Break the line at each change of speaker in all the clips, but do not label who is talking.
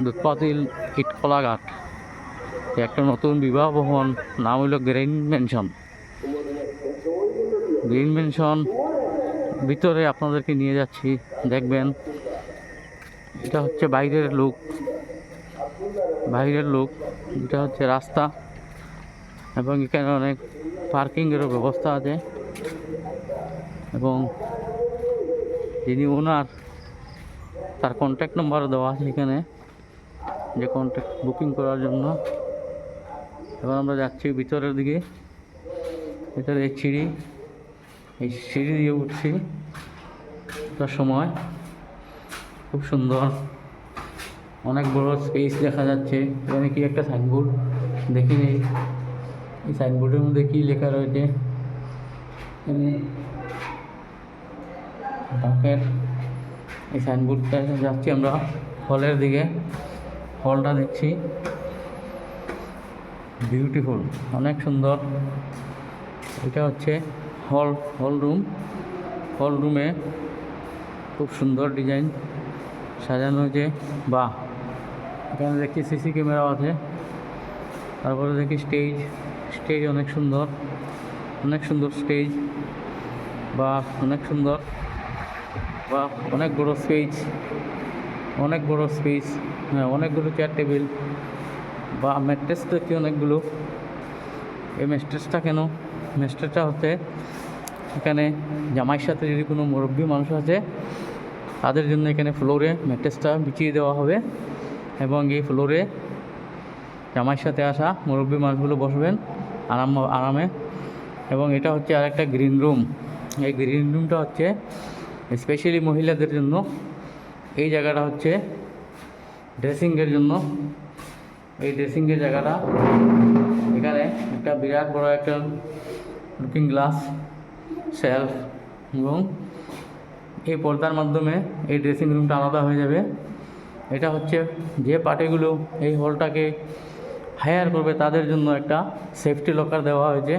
দুধপাতিল ইটকলাঘাট একটা নতুন বিবাহ ভবন, নাম হইল গ্রিন ম্যানশন। গ্রিন ম্যানশন ভিতরে আপনাদেরকে নিয়ে যাচ্ছি, দেখবেন। এটা হচ্ছে বাইরের লুক, এটা হচ্ছে রাস্তা, এবং এখানে অনেক পার্কিংয়েরও ব্যবস্থা আছে। এবং যিনি ওনার, তার কন্ট্যাক্ট নাম্বার দেওয়া আছে এখানে, যে কন্ট্যাক্ট বুকিং করার জন্য। এবার আমরা যাচ্ছি ভিতরের দিকে। ভিতরে এই সিঁড়ি দিয়ে উঠছি। তার সময় খুব সুন্দর, অনেক বড় স্পেস দেখা যাচ্ছে। এখানে কি একটা সাইনবোর্ড দেখি নেই, এই সাইনবোর্ডের মধ্যে কি লেখা রয়েছে। এই সাইনবোর্ডটা যাচ্ছি আমরা হলের দিকে। হলটা দেখছি, বিউটিফুল, অনেক সুন্দর। এটা হচ্ছে হল রুমে খুব সুন্দর ডিজাইন সাজানো হয়েছে। বাহ, এখানে দেখছি সিসি ক্যামেরাও আছে। তারপরে দেখি স্টেজ অনেক সুন্দর স্টেজ, বা অনেক সুন্দর, বা অনেক বড় স্পেস, হ্যাঁ, অনেকগুলো চেয়ার টেবিল, বা ম্যাট্রেস দেখি অনেকগুলো। এই ম্যাট্রেসটা হচ্ছে এখানে জামাইয়ের সাথে যদি কোনো মুরব্বী মানুষ আছে, তাদের জন্য এখানে ফ্লোরে ম্যাট্রেসটা বিছিয়ে দেওয়া হবে, এবং এই ফ্লোরে জামাইয়ের সাথে আসা মুরব্বী মানুষগুলো বসবেন আরামে। এবং এটা হচ্ছে আরেকটা গ্রিন রুম। এই গ্রিন রুমটা হচ্ছে স্পেশালি মহিলাদের জন্য। এই জায়গাটা হচ্ছে ড্রেসিংয়ের জন্য। এই ড্রেসিংয়ের জায়গাটা, এখানে একটা বিরাট বড় একটা লুকিং গ্লাস, শেলফ, এবং এই পর্দার মাধ্যমে এই ড্রেসিং রুমটা আলাদা হয়ে যাবে। এটা হচ্ছে যে পার্টিগুলো এই হলটাকে হায়ার করবে তাদের জন্য একটা সেফটি লকার দেওয়া হয়েছে।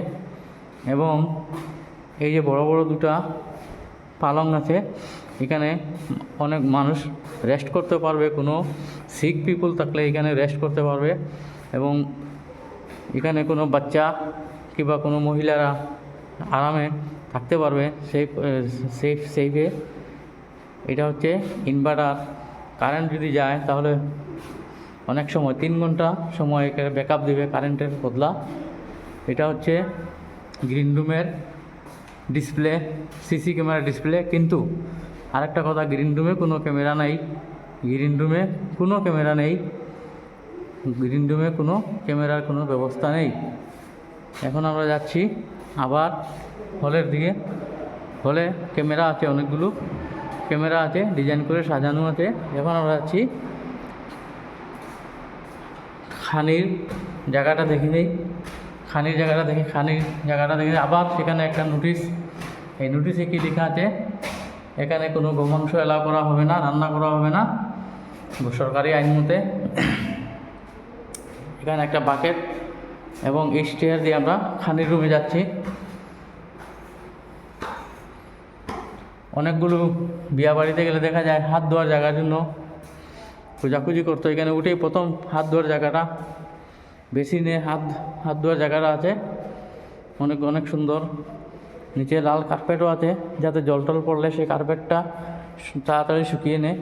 এবং এই যে বড় বড় দুটা পালং আছে, এখানে অনেক মানুষ রেস্ট করতে পারবে। কোনো সিক পিপল থাকলে এখানে রেস্ট করতে পারবে, এবং এখানে কোনো বাচ্চা কিংবা কোনো মহিলারা আরামে থাকতে পারবে সেফে। এটা হচ্ছে ইনভার্টার। কারেন্ট যদি যায় তাহলে অনেক সময় 3 ঘন্টা সময় এখানে ব্যাকআপ দেবে কারেন্টের বদলা। এটা হচ্ছে গ্রিন রুমের ডিসপ্লে, সিসি ক্যামেরা ডিসপ্লে। কিন্তু আরেকটা কথা, গ্রিন রুমে কোনো ক্যামেরা নেই, গ্রিন রুমে কোনো ক্যামেরার কোনো ব্যবস্থা নেই। এখন আমরা যাচ্ছি আবার হলের দিকে। হলে ক্যামেরা আছে, অনেকগুলো ক্যামেরা আছে, ডিজাইন করে সাজানো আছে। এখন আমরা যাচ্ছি খানির জায়গাটা দেখে নেই। খানির জায়গাটা দেখে আবার সেখানে একটা নোটিশ। এই নোটিশে কি লেখা আছে, এখানে কোনো গোমাংস এলাও করা হবে না, রান্না করা হবে না সরকারি আইন মতে। এখানে একটা বাকেট এবং এই স্টেয়ার দিয়ে আমরা খানির রুমে যাচ্ছি। অনেকগুলো বিয়া বাড়িতে গেলে দেখা যায় হাত ধোয়ার জায়গার জন্য খোঁজাখুঁজি করতো। এখানে উঠেই প্রথম হাত ধোয়ার জায়গাটা, বেসিনে হাত ধোয়ার জায়গাটা আছে, অনেক সুন্দর। নিচে লাল কার্পেটও আছে, যাতে জল টল পড়লে সেই কার্পেটটা তাড়াতাড়ি শুকিয়ে নেয়।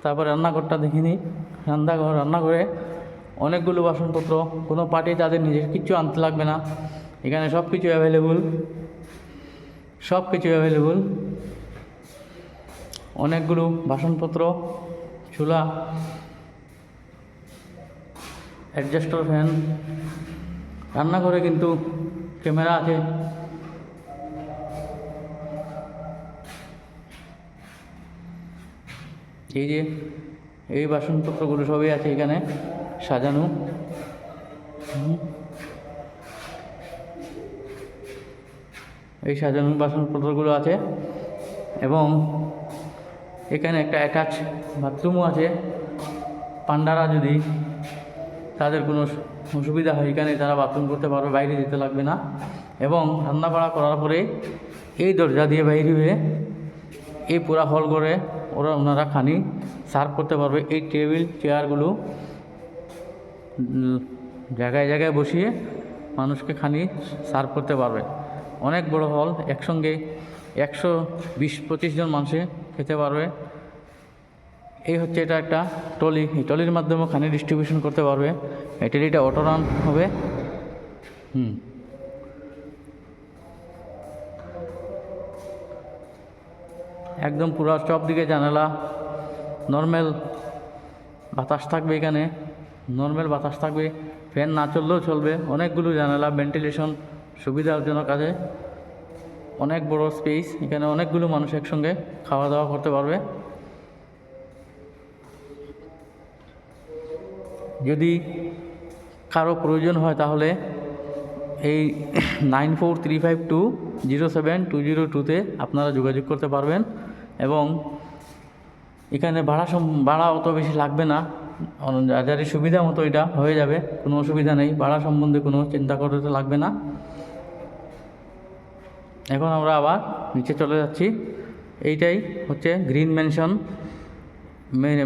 তারপর রান্নাঘরটা দেখে নিই। রান্নাঘরে অনেকগুলো বাসনপত্র। কোনো পার্টি তাদের নিজের কিচ্ছু আনতে লাগবে না, এখানে সব কিছু অ্যাভেলেবল। অনেকগুলো বাসনপত্র, চুলা, অ্যাডজাস্টার ফ্যান। রান্নাঘরে কিন্তু ক্যামেরা আছে। এই বাসনপত্রগুলো সবই আছে এখানে সাজানো। এই সাজানো বাসনপত্রগুলো আছে, এবং এখানে একটা অ্যাটাচ বাথরুমও আছে। পান্ডারা যদি তাদের কোনো অসুবিধা হয়, এখানে তারা বাথরুম করতে পারবে, বাইরে যেতে লাগবে না। এবং রান্না বাড়া করার পরে এই দরজা দিয়ে বাইরে হয়ে এই পুরা হল ঘরে ওনারা খানি সার্ভ করতে পারবে। এই টেবিল চেয়ারগুলো জায়গায় জায়গায় বসিয়ে মানুষকে খানি সার্ভ করতে পারবে। অনেক বড় হল, একসঙ্গে 120-25 জন মানুষে খেতে পারবে। এই হচ্ছে এটা একটা ট্রলি, এই ট্রলির মাধ্যমে খানি ডিস্ট্রিবিউশন করতে পারবে। এই ট্রলিটা অটো রান হবে। একদম পুরো সব দিকে জানালা, নর্মাল বাতাস থাকবে এখানে, নর্মাল বাতাস থাকবে, ফ্যান না চললেও চলবে। অনেকগুলো জানালা, ভেন্টিলেশন সুবিধার জন্য কাজে, অনেক বড় স্পেস, এখানে অনেকগুলো মানুষ একসঙ্গে খাওয়া দাওয়া করতে পারবে। যদি কারো প্রয়োজন হয় তাহলে এই 9435207202-তে আপনারা যোগাযোগ করতে পারবেন। এবং এখানে ভাড়া অত বেশি লাগবে না, যাদের সুবিধা মতো এটা হয়ে যাবে, কোনো অসুবিধা নেই, ভাড়া সম্বন্ধে কোনো চিন্তা করতে লাগবে না। এখন আমরা আবার নিচে চলে যাচ্ছি। এইটাই হচ্ছে গ্রিন ম্যানশন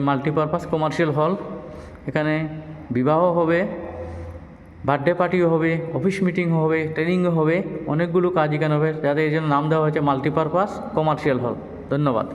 মাল্টিপারপাস কমার্শিয়াল হল। এখানে বিবাহ হবে, বার্থডে পার্টিও হবে, অফিস মিটিং হবে, ট্রেনিংও হবে, অনেকগুলো কাজ এখানে হবে, যাদের এই জন্য নাম দেওয়া হয়েছে মাল্টিপারপাস কমার্শিয়াল হল। ধন্যবাদ।